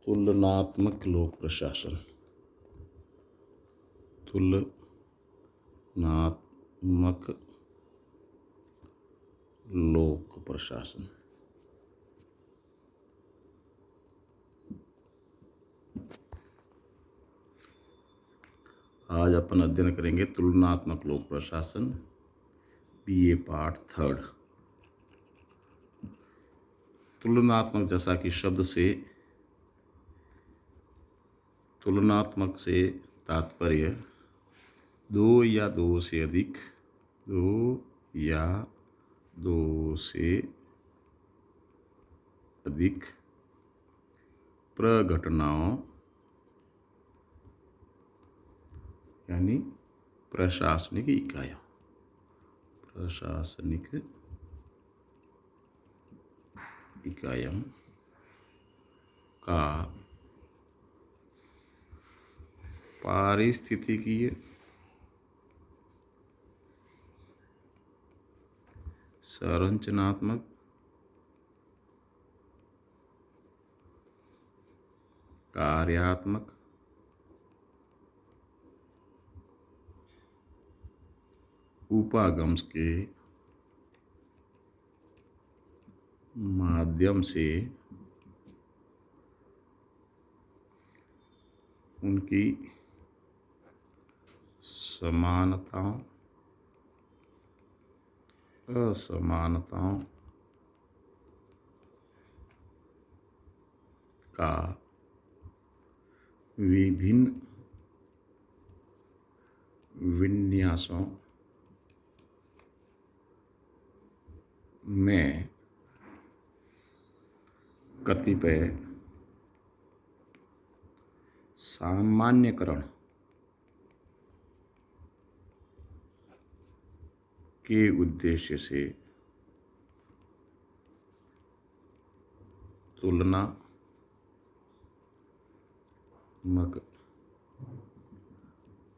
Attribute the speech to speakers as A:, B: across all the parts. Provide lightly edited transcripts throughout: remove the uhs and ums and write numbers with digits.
A: तुलनात्मक लोक प्रशासन। तुलनात्मक लोक प्रशासन। आज अपन अध्ययन करेंगे तुलनात्मक लोक प्रशासन, बीए पार्ट 3। तुलनात्मक, जैसा कि शब्द से तुलनात्मक से तात्पर्य दो या दो से अधिक प्रघटनाओं यानी प्रशासनिक इकाइयों का पारिस्थितिकीय, संरचनात्मक, कार्यात्मक, उपागम के माध्यम से उनकी समानताओं, असमानताओं का विभिन्न विन्यासों में कतिपय सामान्यकरण के उद्देश्य से तुलनात्मक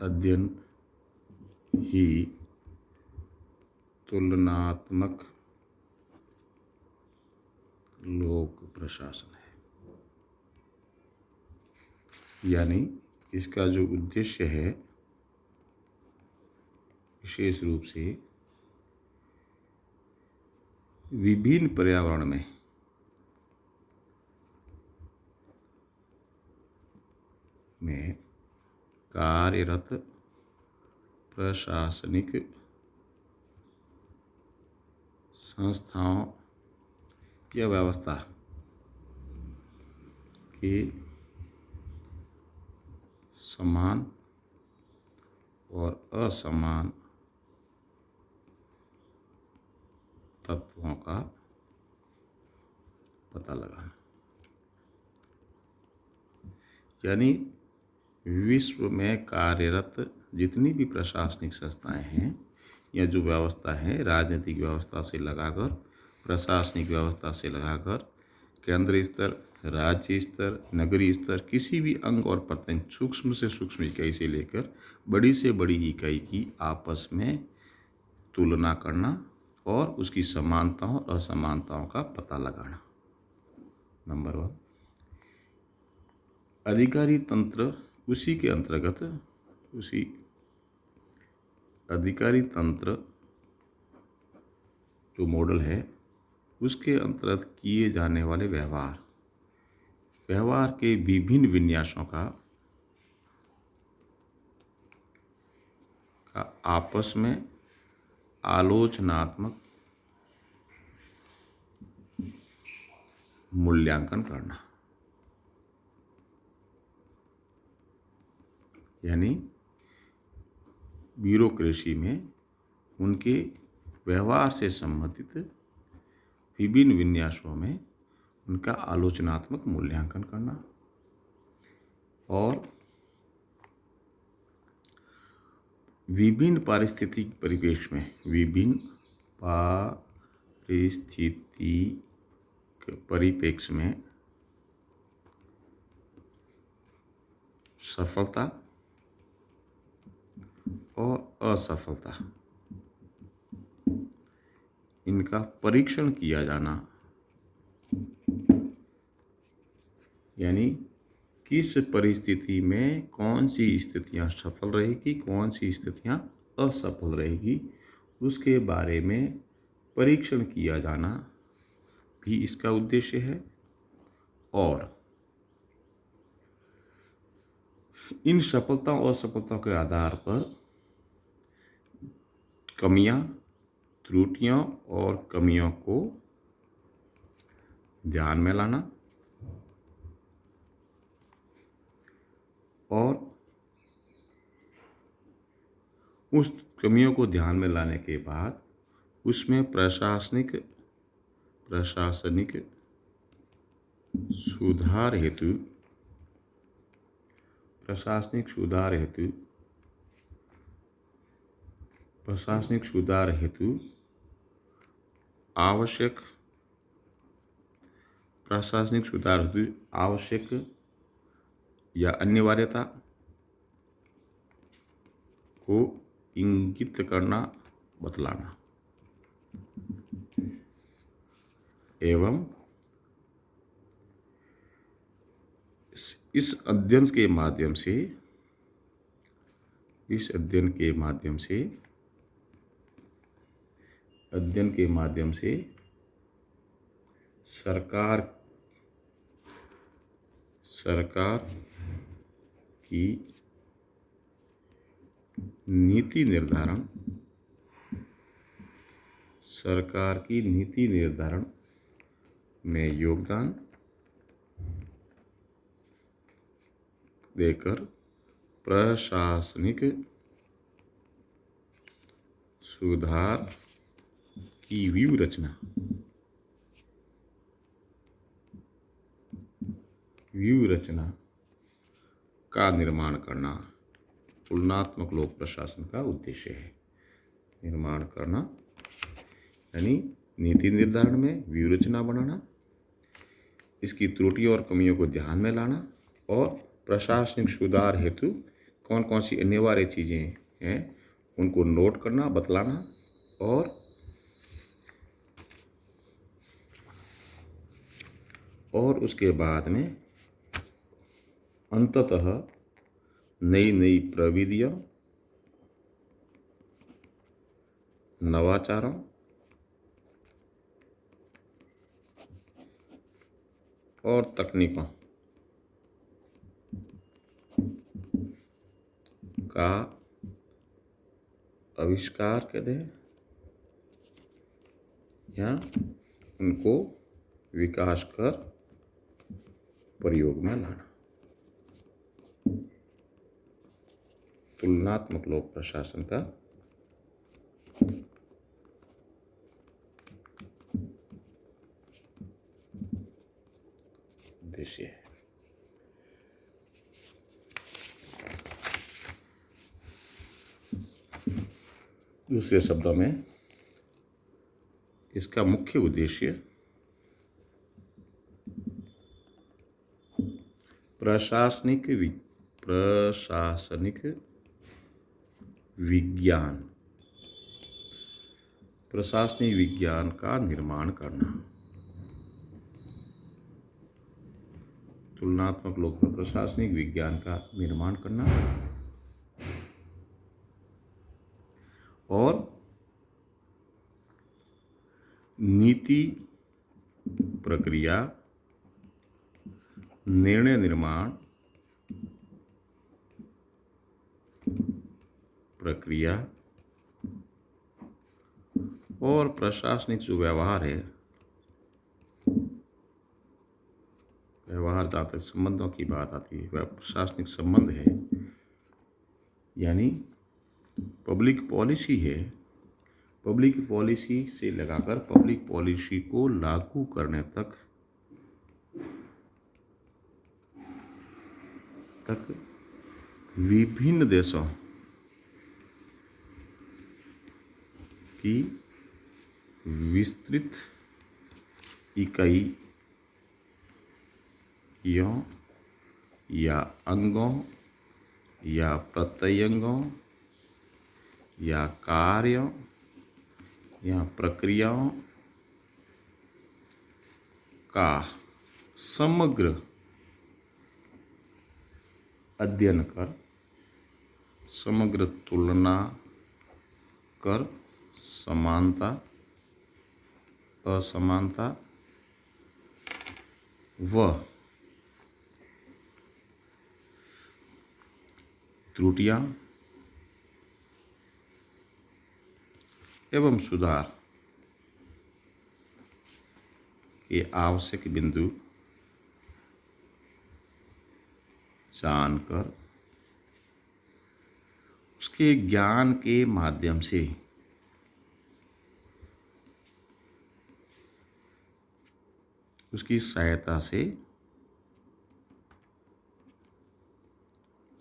A: अध्ययन ही तुलनात्मक लोक प्रशासन है। यानी इसका जो उद्देश्य है विशेष रूप से विभिन्न पर्यावरण में कार्यरत प्रशासनिक संस्थाओं या व्यवस्था के समान और असमान तत्वों का पता लगाना। यानी विश्व में कार्यरत जितनी भी प्रशासनिक संस्थाएं हैं या जो व्यवस्था है, राजनीतिक व्यवस्था से लगाकर, प्रशासनिक व्यवस्था से लगाकर, केंद्रीय स्तर, राज्य स्तर, नगरीय स्तर, किसी भी अंग और प्रत्यंग, सूक्ष्म से सूक्ष्म इकाई से लेकर बड़ी से बड़ी इकाई की आपस में तुलना करना और उसकी समानताओं और असमानताओं का पता लगाना। नंबर 1, अधिकारी तंत्र। उसी के अंतर्गत अधिकारी तंत्र जो मॉडल है उसके अंतर्गत किए जाने वाले व्यवहार के विभिन्न विन्यासों का आपस में आलोचनात्मक मूल्यांकन करना। यानी ब्यूरोक्रेसी में उनके व्यवहार से संबंधित विभिन्न विन्यासों में उनका आलोचनात्मक मूल्यांकन करना और विभिन्न पारिस्थितिक परिवेश में में सफलता और असफलता इनका परीक्षण किया जाना। यानी किस परिस्थिति में कौन सी स्थितियां सफल रहेगी, कौन सी स्थितियां असफल रहेगी, उसके बारे में परीक्षण किया जाना भी इसका उद्देश्य है। और इन सफलता और असफलताओं के आधार पर कमियां, त्रुटियों और कमियों को ध्यान में लाना और उस कमियों को ध्यान में लाने के बाद उसमें प्रशासनिक सुधार हेतु आवश्यक या अनिवार्यता को इंगित करना, बतलाना एवं इस अध्ययन के माध्यम से सरकार की नीति निर्धारण में योगदान देकर प्रशासनिक सुधार की व्यूह रचना का निर्माण करना तुलनात्मक लोक प्रशासन का उद्देश्य है। निर्माण करना यानी नीति निर्धारण में व्यूह रचना बनाना, इसकी त्रुटियों और कमियों को ध्यान में लाना और प्रशासनिक सुधार हेतु कौन कौन सी अनिवार्य चीज़ें हैं उनको नोट करना, बतलाना और उसके बाद में अंततः नई प्रविधियों, नवाचारों और तकनीकों का आविष्कार कर दें या उनको विकास कर प्रयोग में लाना। तुलनात्मक लोक प्रशासन का उद्देश्य है। दूसरे शब्दों में इसका मुख्य उद्देश्य प्रशासनिक विज्ञान का निर्माण करना। तुलनात्मक लोक प्रशासनिक विज्ञान का निर्माण करना और नीति प्रक्रिया, निर्णय निर्माण प्रक्रिया और प्रशासनिक जो व्यवहार है, जहाँ तक संबंधों की बात आती है, वह प्रशासनिक संबंध है यानी पब्लिक पॉलिसी है। पब्लिक पॉलिसी से लगाकर पब्लिक पॉलिसी को लागू करने तक विभिन्न देशों की विस्तृत इकाइयों या अंगों या प्रत्ययों या कार्यों या प्रक्रियाओं का समग्र अध्ययन कर, समग्र तुलना कर, समानता असमानता व त्रुटियां एवं सुधार के आवश्यक बिंदु जानकर उसके ज्ञान के माध्यम से उसकी सहायता से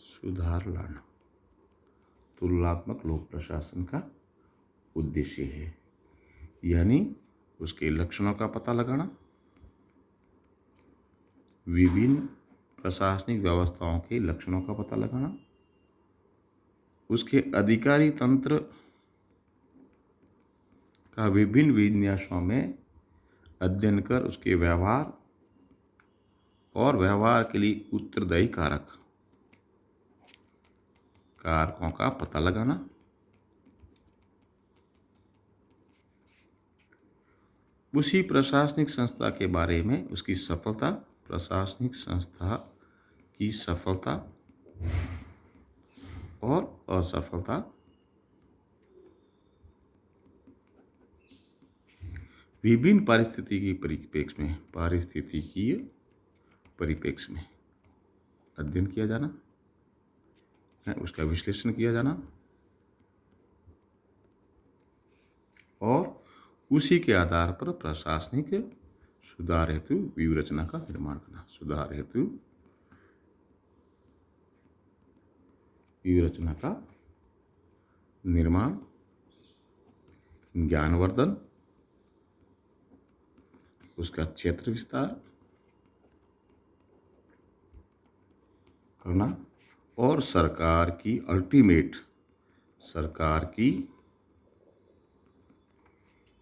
A: सुधार लाना तुलनात्मक लोक प्रशासन का उद्देश्य है। यानी उसके लक्षणों का पता लगाना, विभिन्न प्रशासनिक व्यवस्थाओं के लक्षणों का पता लगाना, उसके अधिकारी तंत्र का विभिन्न विन्यासों में अध्ययन कर उसके व्यवहार और व्यवहार के लिए उत्तरदायी कारकों का पता लगाना, उसी प्रशासनिक संस्था के बारे में उसकी सफलता, प्रशासनिक संस्था की सफलता और असफलता, विभिन्न पारिस्थितिकीय परिप्रेक्ष्य में अध्ययन किया जाना है, उसका विश्लेषण किया जाना और उसी के आधार पर प्रशासनिक सुधार हेतु व्यूहरचना का निर्माण करना। सुधार हेतु व्यूहरचना का निर्माण, ज्ञानवर्धन, उसका क्षेत्र विस्तार करना और सरकार की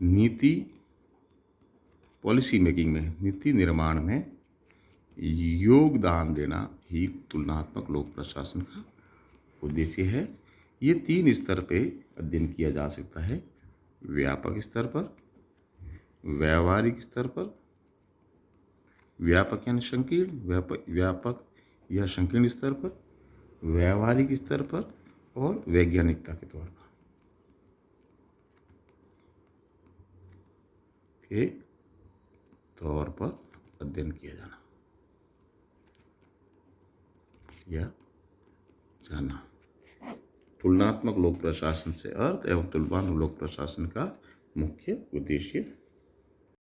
A: नीति पॉलिसी मेकिंग में, नीति निर्माण में योगदान देना ही तुलनात्मक लोक प्रशासन का उद्देश्य है। ये 3 स्तर पे अध्ययन किया जा सकता है: व्यापक स्तर पर, व्यावहारिक स्तर पर, व्यापक यानी संकीर्ण, व्यापक या संकीर्ण स्तर पर, व्यावहारिक स्तर पर और वैज्ञानिकता के तौर पर अध्ययन किया जाना या जाना। तुलनात्मक लोक प्रशासन से अर्थ एवं तुलनात्मक लोक प्रशासन का मुख्य उद्देश्य